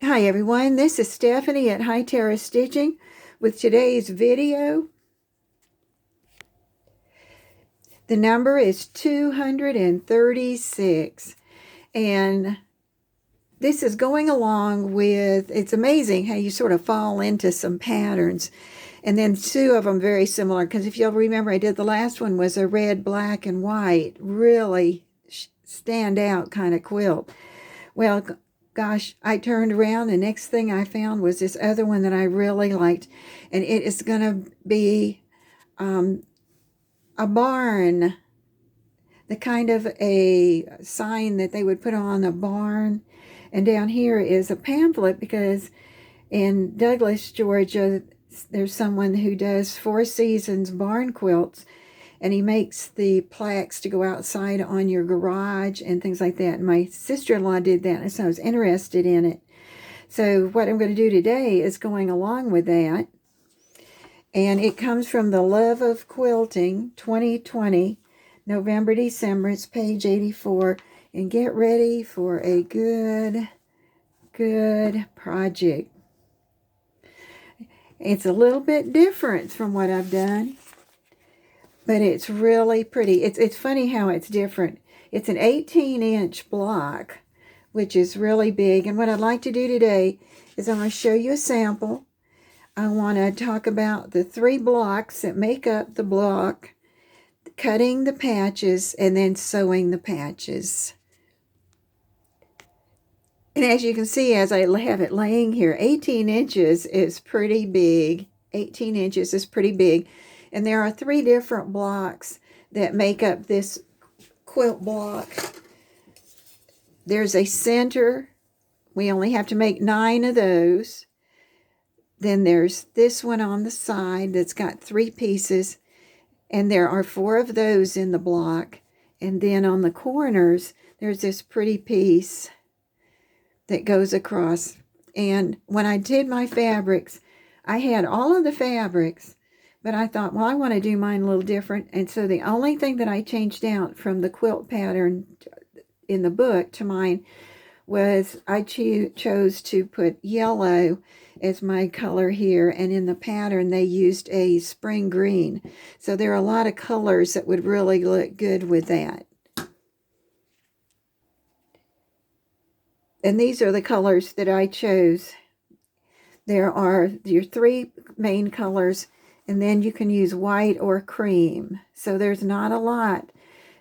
Hi everyone, this is Stephanie at Hightower Stitching with today's video. The number is 236, and this is going along with, it's amazing how you sort of fall into some patterns, and then two of them very similar, because if you'll remember, I did the last one was a red, black, and white, really stand out kind of quilt. Well, gosh, I turned around, the next thing I found was this other one that I really liked, and it is going to be a barn, the kind of a sign that they would put on a barn. And down here is a pamphlet, because in Douglas, Georgia, there's someone who does Four Seasons barn quilts, and he makes the plaques to go outside on your garage and things like that. And my sister-in-law did that, and so I was interested in it. So what I'm going to do today is going along with that. And it comes from The Love of Quilting 2020, November, December. It's page 84. And get ready for a good project. It's a little bit different from what I've done, but it's really pretty. It's funny how it's different. It's an 18-inch block, which is really big. And what I'd like to do today is I'm going to show you a sample. I want to talk about the 3 blocks that make up the block, cutting the patches, and then sewing the patches. And as you can see, as I have it laying here, 18 inches is pretty big. 18 inches is pretty big. And there are 3 different blocks that make up this quilt block. There's a center. We only have to make 9 of those. Then there's this one on the side that's got 3 pieces. And there are 4 of those in the block. And then on the corners, there's this pretty piece that goes across. And when I did my fabrics, I had all of the fabrics, but I thought, well, I want to do mine a little different. And so the only thing that I changed out from the quilt pattern in the book to mine was I chose to put yellow as my color here, and in the pattern they used a spring green. So there are a lot of colors that would really look good with that. And these are the colors that I chose. There are your 3 main colors, and then you can use white or cream. So there's not a lot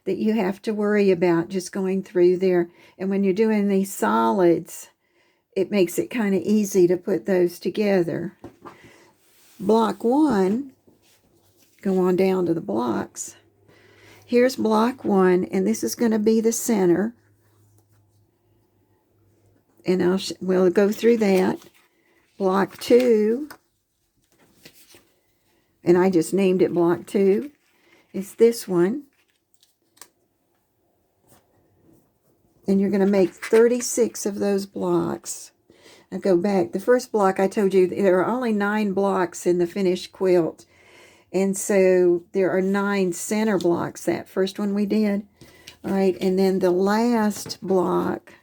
that you have to worry about just going through there. And when you're doing these solids, it makes it kind of easy to put those together. Block 1, go on down to the blocks. Here's block 1, and this is going to be the center. And we'll go through that. Block 2, and I just named it block 2, is this one. And you're going to make 36 of those blocks. Now go back. The first block I told you, there are only 9 blocks in the finished quilt. And so there are 9 center blocks, that first one we did. All right, and then the last block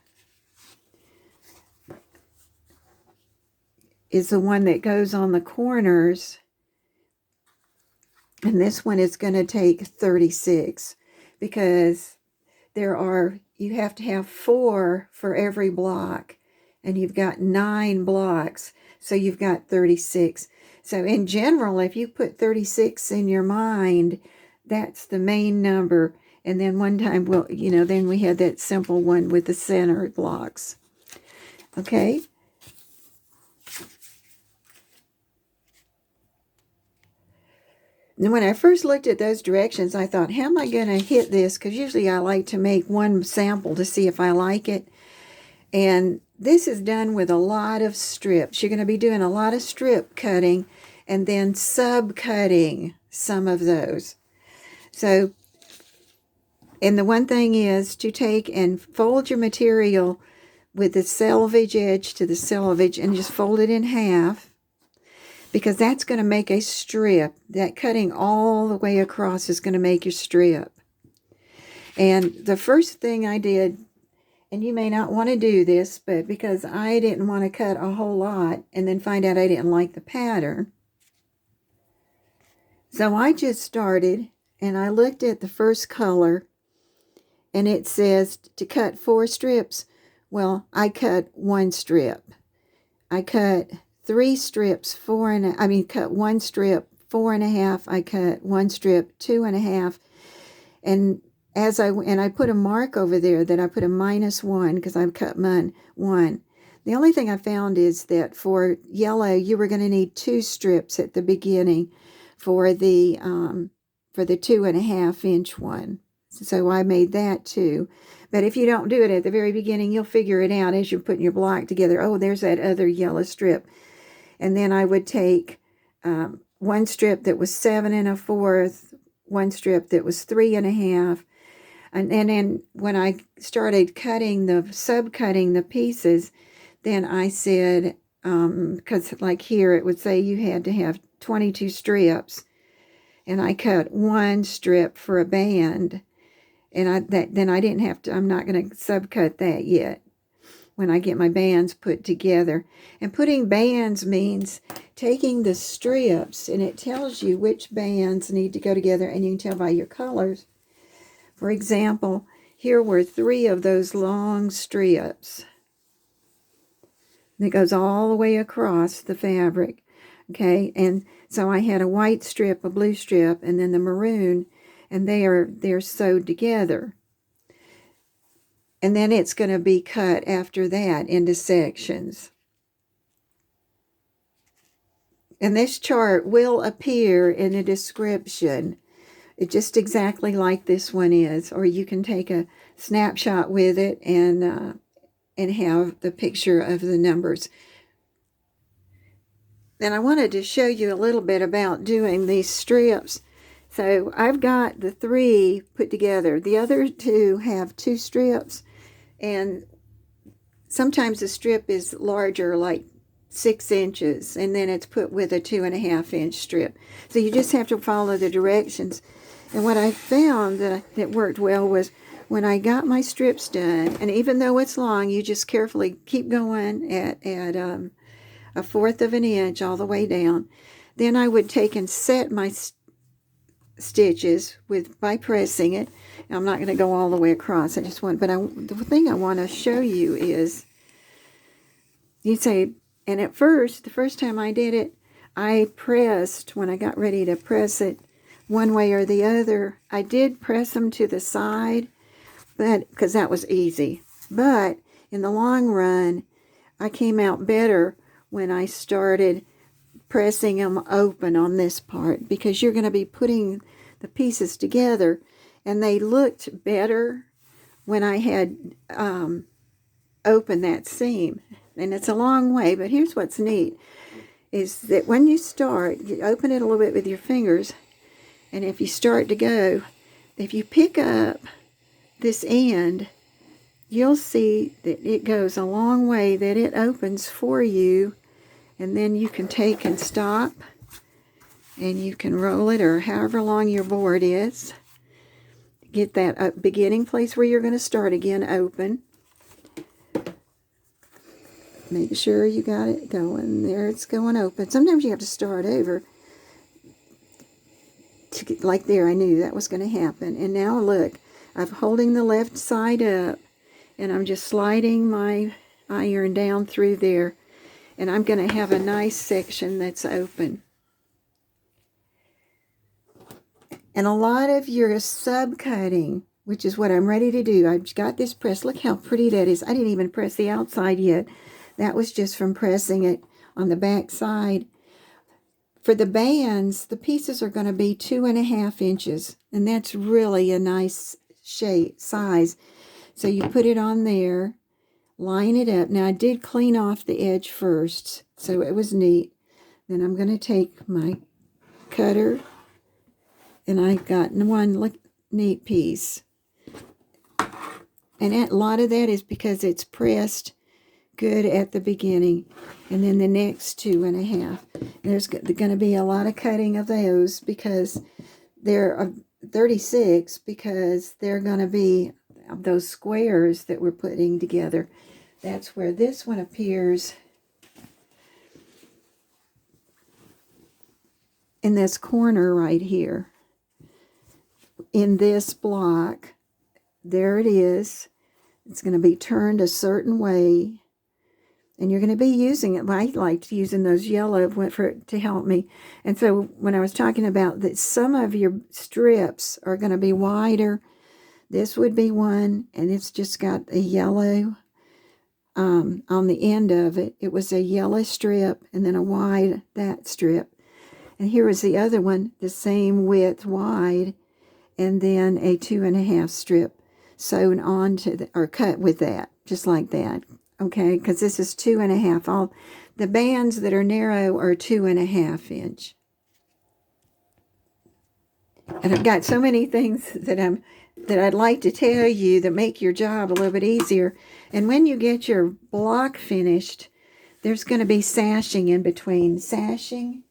is the one that goes on the corners. And this one is going to take 36, because you have to have 4 for every block, and you've got 9 blocks, so you've got 36. So in general, if you put 36 in your mind, that's the main number. And then one time, then we had that simple one with the center blocks. Okay. And when I first looked at those directions, I thought, how am I going to hit this? Because usually I like to make one sample to see if I like it. And this is done with a lot of strips. You're going to be doing a lot of strip cutting and then sub-cutting some of those. So, and the one thing is to take and fold your material with the selvage edge to the selvage and just fold it in half, because that's going to make a strip. That cutting all the way across is going to make your strip. And the first thing I did and you may not want to do this, but because I didn't want to cut a whole lot and then find out I didn't like the pattern, so I just started and I looked at the first color and it says to cut 4 strips. Well, I cut 1 strip. I cut 3 strips, cut 1 strip, 4.5. I cut 1 strip, 2.5. And I put a mark over there that I put a -1 because I cut mine 1. The only thing I found is that for yellow, you were going to need 2 strips at the beginning for the 2.5-inch one. So I made that too. But if you don't do it at the very beginning, you'll figure it out as you're putting your block together. Oh, there's that other yellow strip. And then I would take 1 strip that was 7.25, 1 strip that was 3.5. And then when I started cutting subcutting the pieces, then I said, because like here it would say you had to have 22 strips, and I cut 1 strip for a band, and then I didn't have to. I'm not going to subcut that yet when I get my bands put together. And putting bands means taking the strips, and it tells you which bands need to go together, and you can tell by your colors. For example, here were 3 of those long strips. And it goes all the way across the fabric. Okay, and so I had a white strip, a blue strip, and then the maroon, and they're sewed together. And then it's going to be cut after that into sections. And this chart will appear in the description. It's just exactly like this one is, or you can take a snapshot with it and have the picture of the numbers. And I wanted to show you a little bit about doing these strips. So I've got the 3 put together. The other 2 have 2 strips, and sometimes the strip is larger, like 6 inches, and then it's put with a 2.5-inch strip. So you just have to follow the directions. And what I found that worked well was when I got my strips done, and even though it's long, you just carefully keep going at 1/4 of an inch all the way down. Then I would take and set my stitches by pressing it. I'm not going to go all the way across. The thing I want to show you is, you say, and at first, the first time I did it, I pressed, when I got ready to press it one way or the other, I did press them to the side, but because that was easy. But in the long run, I came out better when I started pressing them open on this part, because you're going to be putting the pieces together, and they looked better when I had opened that seam. And it's a long way, but here's what's neat, is that when you start, you open it a little bit with your fingers, and if you start to go, if you pick up this end, you'll see that it goes a long way, that it opens for you, and then you can take and stop, and you can roll it, or however long your board is. Get that beginning place where you're going to start again open. Make sure you got it going. There it's going open. Sometimes you have to start over. Like there, I knew that was going to happen. And now look, I'm holding the left side up, and I'm just sliding my iron down through there, and I'm going to have a nice section that's open. And a lot of your subcutting, which is what I'm ready to do, I've got this press. Look how pretty that is. I didn't even press the outside yet. That was just from pressing it on the back side. For the bands, the pieces are going to be 2.5 inches, and that's really a nice size. So you put it on there, line it up. Now I did clean off the edge first, so it was neat. Then I'm going to take my cutter, and I got one neat piece. And a lot of that is because it's pressed good at the beginning, and then the next 2.5. There's going to be a lot of cutting of those because they're 36, because they're going to be those squares that we're putting together. That's where this one appears in this corner right here. In this block, there it is. It's going to be turned a certain way. And you're going to be using it. I liked using those yellow to help me. And so when I was talking about that, some of your strips are going to be wider. This would be one, and it's just got a yellow on the end of it. It was a yellow strip and then a wide that strip. And here was the other one, the same width wide, and then a 2.5 strip sewn onto or cut with that, just like that. Okay, because this is 2.5. All the bands that are narrow are 2.5 inch. And I've got so many things that I'd like to tell you that make your job a little bit easier. And when you get your block finished, there's going to be sashing in between, sashing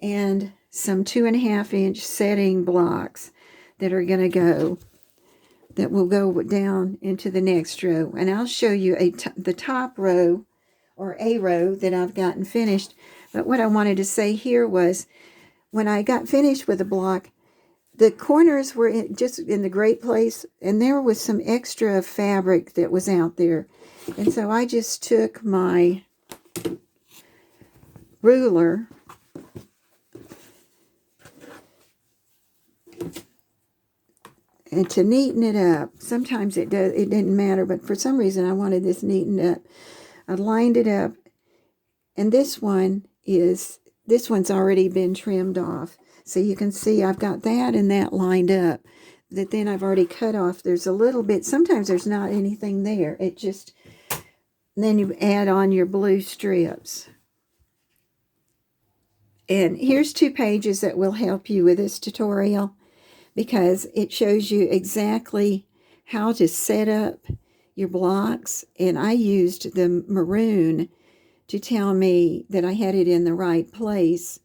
and some 2.5 inch setting blocks that are going to go, that will go down into the next row. And I'll show you the top row, or a row that I've gotten finished. But what I wanted to say here was, when I got finished with the block, the corners were just in the great place, and there was some extra fabric that was out there. And so I just took my ruler and to neaten it up. Sometimes it didn't matter, but for some reason I wanted this neatened up. I lined it up, and this one's already been trimmed off. So you can see I've got that and that lined up. That then I've already cut off. There's a little bit, sometimes there's not anything there. It just, then you add on your blue strips. And here's 2 pages that will help you with this tutorial, because it shows you exactly how to set up your blocks. And I used the Maroon to tell me that I had it in the right place.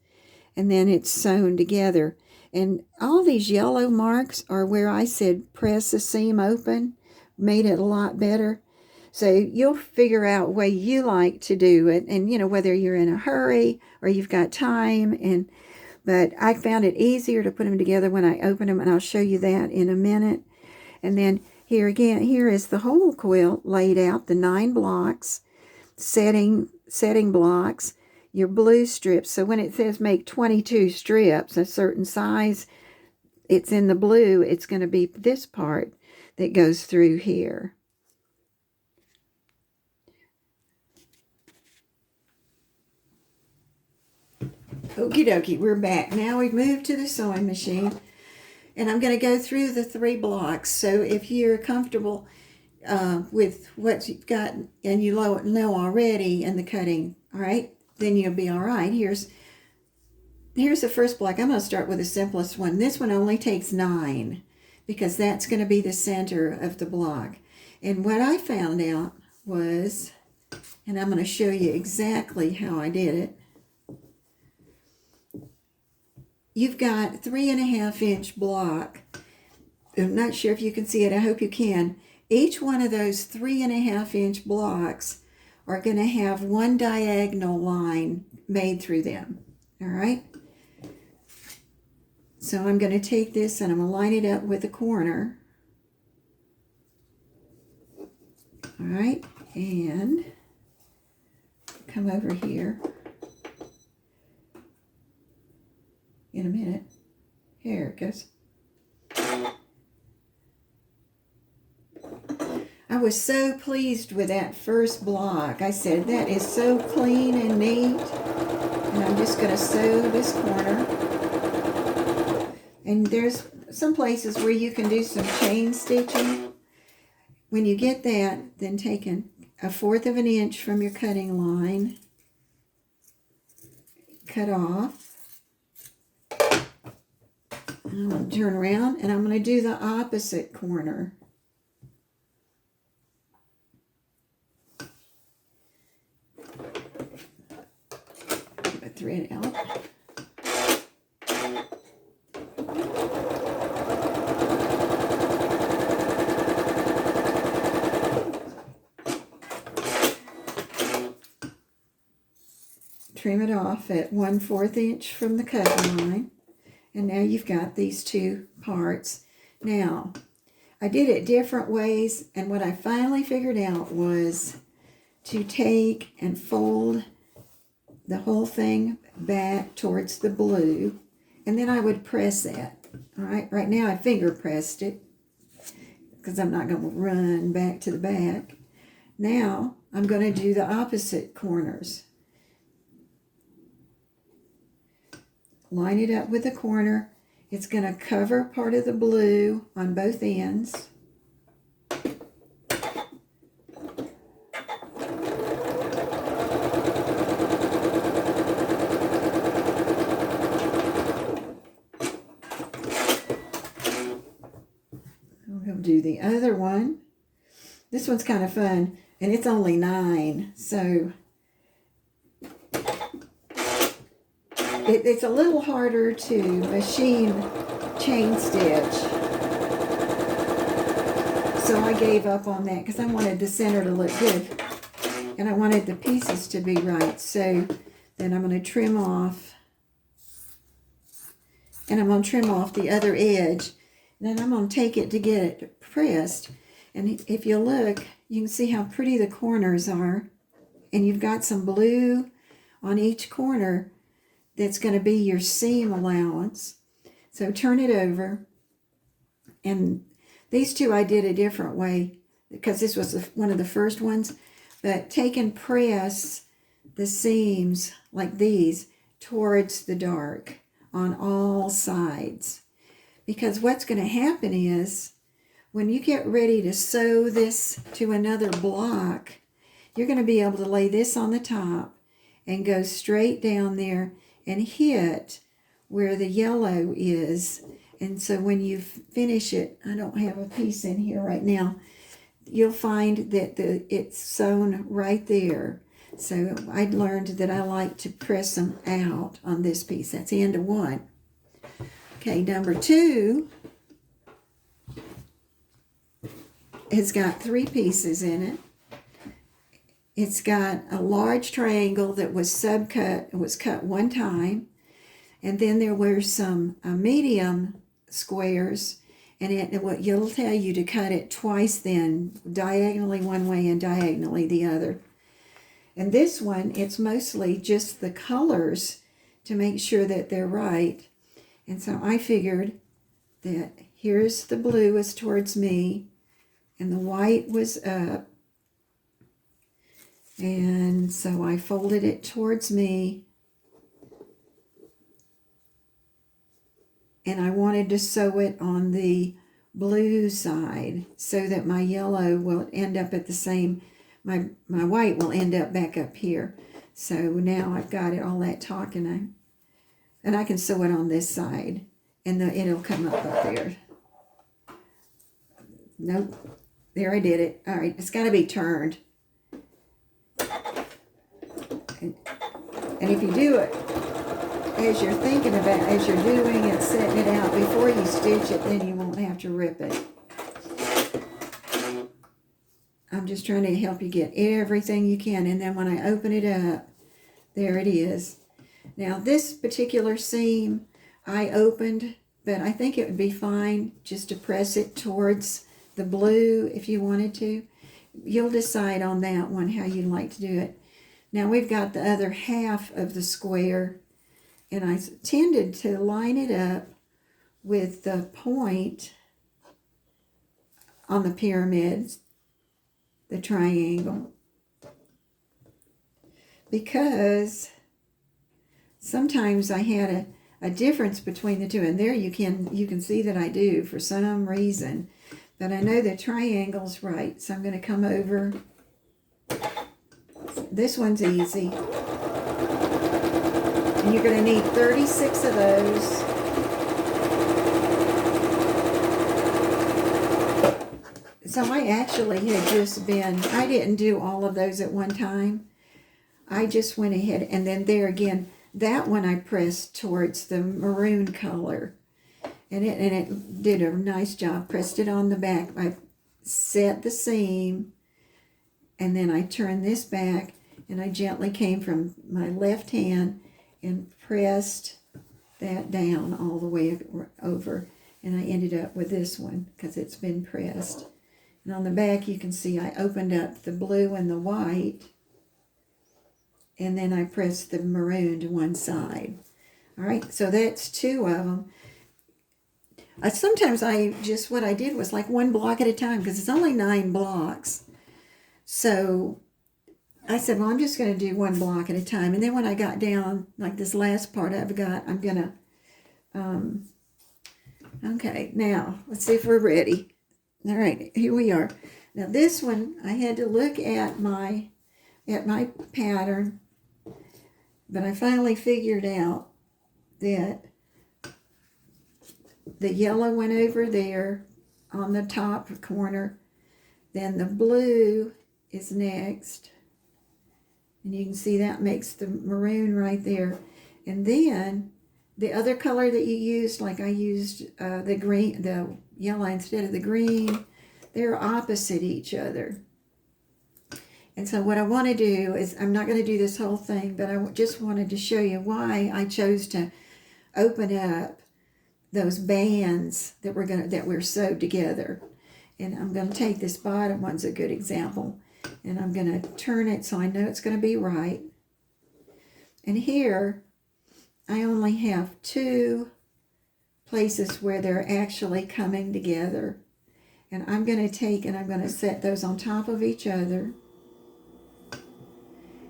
And then it's sewn together. And all these yellow marks are where I said press the seam open, made it a lot better. So you'll figure out a way you like to do it, and you know, whether you're in a hurry or you've got time. But I found it easier to put them together when I open them, and I'll show you that in a minute. And then here again, here is the whole quilt laid out, the 9 blocks, setting blocks, your blue strips. So when it says make 22 strips, a certain size, it's in the blue, it's going to be this part that goes through here. Okie dokie, we're back. Now we've moved to the sewing machine, and I'm going to go through the 3 blocks. So if you're comfortable with what you've got and you know already in the cutting, all right, then you'll be all right. Here's the first block. I'm going to start with the simplest one. This one only takes 9, because that's going to be the center of the block. And what I found out was, and I'm going to show you exactly how I did it. You've got 3.5 inch block. I'm not sure if you can see it. I hope you can. Each one of those 3.5 inch blocks are going to have one diagonal line made through them. All right. So I'm going to take this and I'm going to line it up with a corner. All right. And come over here. In a minute. Here it goes. I was so pleased with that first block. I said, that is so clean and neat. And I'm just going to sew this corner. And there's some places where you can do some chain stitching. When you get that, then take 1/4 of an inch from your cutting line. Cut off. I'm going to turn around and I'm going to do the opposite corner. Get the thread out. trim it off at 1/4 inch from the cut line. And now you've got these two parts. Now, I did it different ways, and what I finally figured out was to take and fold the whole thing back towards the blue, and then I would press that. All right, right now I finger pressed it because I'm not going to run back to the back. Now I'm going to do the opposite corners. Line it up with the corner. It's going to cover part of the blue on both ends. We'll do the other one. This one's kind of fun, and it's only 9, so it's a little harder to machine chain stitch. So I gave up on that because I wanted the center to look good, and I wanted the pieces to be right. So then I'm going to trim off, and I'm going to trim off the other edge. And then I'm going to take it to get it pressed. And if you look, you can see how pretty the corners are. And you've got some blue on each corner that's going to be your seam allowance. So turn it over. And these two I did a different way because this was one of the first ones. But take and press the seams like these towards the dark on all sides. Because what's going to happen is when you get ready to sew this to another block, you're going to be able to lay this on the top and go straight down there and hit where the yellow is. And so when you finish it, I don't have a piece in here right now, you'll find that it's sewn right there. So I learned that I like to press them out on this piece. That's the end of one. Okay, number 2 has got 3 pieces in it. It's got a large triangle that was subcut. It was cut one time. And then there were some medium squares. And it'll tell you to cut it twice then, diagonally one way and diagonally the other. And this one, it's mostly just the colors to make sure that they're right. And so I figured that here's the blue was towards me and the white was up. And so I folded it towards me. And I wanted to sew it on the blue side so that my yellow will end up at the same, my white will end up back up here. So now I've got it all that tack, and I can sew it on this side, and it'll come up there. Nope. There, I did it. All right, it's got to be turned. And if you do it as you're thinking about, as you're doing it, setting it out, before you stitch it, then you won't have to rip it. I'm just trying to help you get everything you can, and then when I open it up, there it is. Now this particular seam I opened, but I think it would be fine just to press it towards the blue if you wanted to. You'll decide on that one how you'd like to do it. Now we've got the other half of the square, and I tended to line it up with the point on the pyramids, the triangle, because sometimes I had a difference between the two, and there you can see that I do for some reason, but I know the triangle's right, so I'm going to come over. This one's easy, and you're going to need 36 of those. So I actually had just I didn't do all of those at one time. I just went ahead, and then there again, that one I pressed towards the maroon color. And it did a nice job. Pressed it on the back. I set the seam, and then I turned this back, and I gently came from my left hand and pressed that down all the way over, and I ended up with this one because it's been pressed. And on the back you can see I opened up the blue and the white, and then I pressed the maroon to one side. All right, so that's two of them. Sometimes what I did was like one block at a time because it's only 9 blocks. So I said, well, I'm just going to do one block at a time. And then when I got down, like this last part I'm going to, okay, now let's see if we're ready. All right, here we are. Now this one, I had to look at my pattern, but I finally figured out that the yellow went over there on the top corner. Then the blue is next. And you can see that makes the maroon right there. And then the other color that you used, like I used the yellow instead of the green, they're opposite each other. And so what I want to do is, I'm not going to do this whole thing, but I just wanted to show you why I chose to open up those bands that we're sewed together. And I'm going to take this bottom one's a good example, and I'm going to turn it so I know it's going to be right. And here I only have 2 places where they're actually coming together, and I'm going to take and I'm going to set those on top of each other,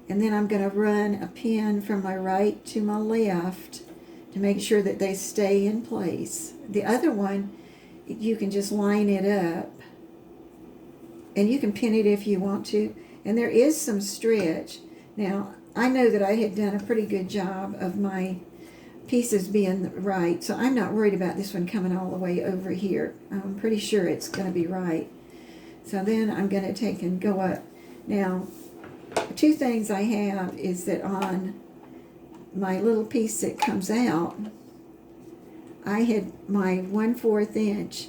and then I'm going to run a pin from my right to my left to make sure that they stay in place. The other one, you can just line it up, and you can pin it if you want to, and there is some stretch. Now, I know that I had done a pretty good job of my pieces being right, so I'm not worried about this one coming all the way over here. I'm pretty sure it's going to be right. So then I'm going to take and go up. Now, 2 things I have is that on my little piece that comes out, I had my 1/4 inch.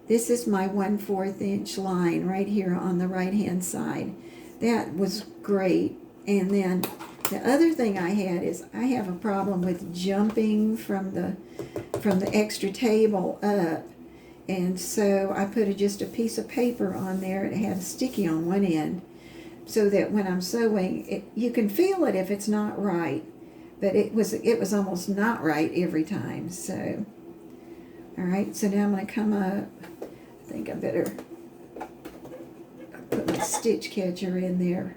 This is my 1/4 inch line right here on the right hand side. That was great. And then the other thing I had is I have a problem with jumping from the extra table up. And so I put just a piece of paper on there. It had a sticky on one end, so that when I'm sewing, you can feel it if it's not right. But it was almost not right every time. So, all right, so now I'm going to come up. I think I better put my stitch catcher in there.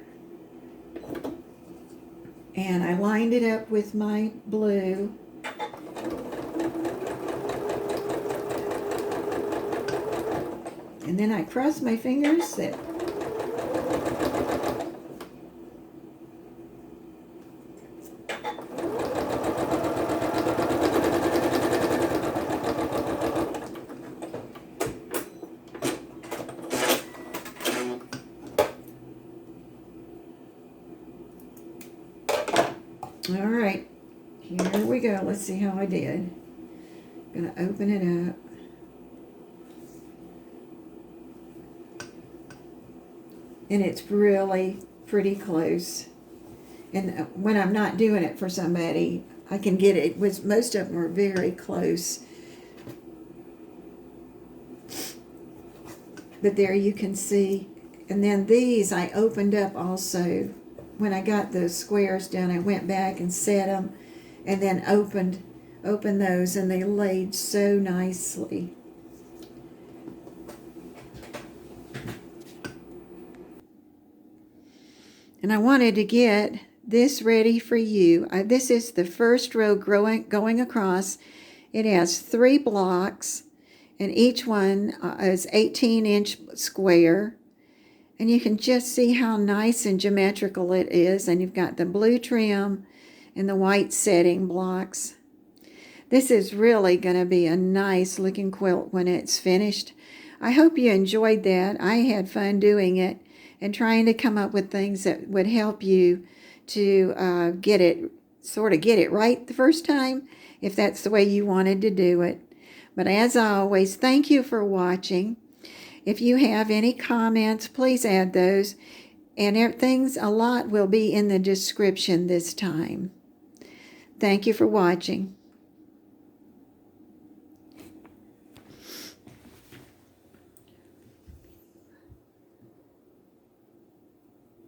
And I lined it up with my blue. And then I crossed my fingers that all right, here we go. Let's see how I did. I'm going to open it up. And it's really pretty close. And when I'm not doing it for somebody, I can get it. Most of them are very close. But there you can see. And then these I opened up also. When I got those squares done, I went back and set them, and then opened those, and they laid so nicely. And I wanted to get this ready for you. This is the first row going across. It has 3 blocks, and each one is 18-inch square. And you can just see how nice and geometrical it is. And you've got the blue trim and the white setting blocks. This is really going to be a nice looking quilt when it's finished. I hope you enjoyed that. I had fun doing it and trying to come up with things that would help you to get it right the first time, if that's the way you wanted to do it. But as always, thank you for watching. If you have any comments, please add those. And things, a lot will be in the description this time. Thank you for watching.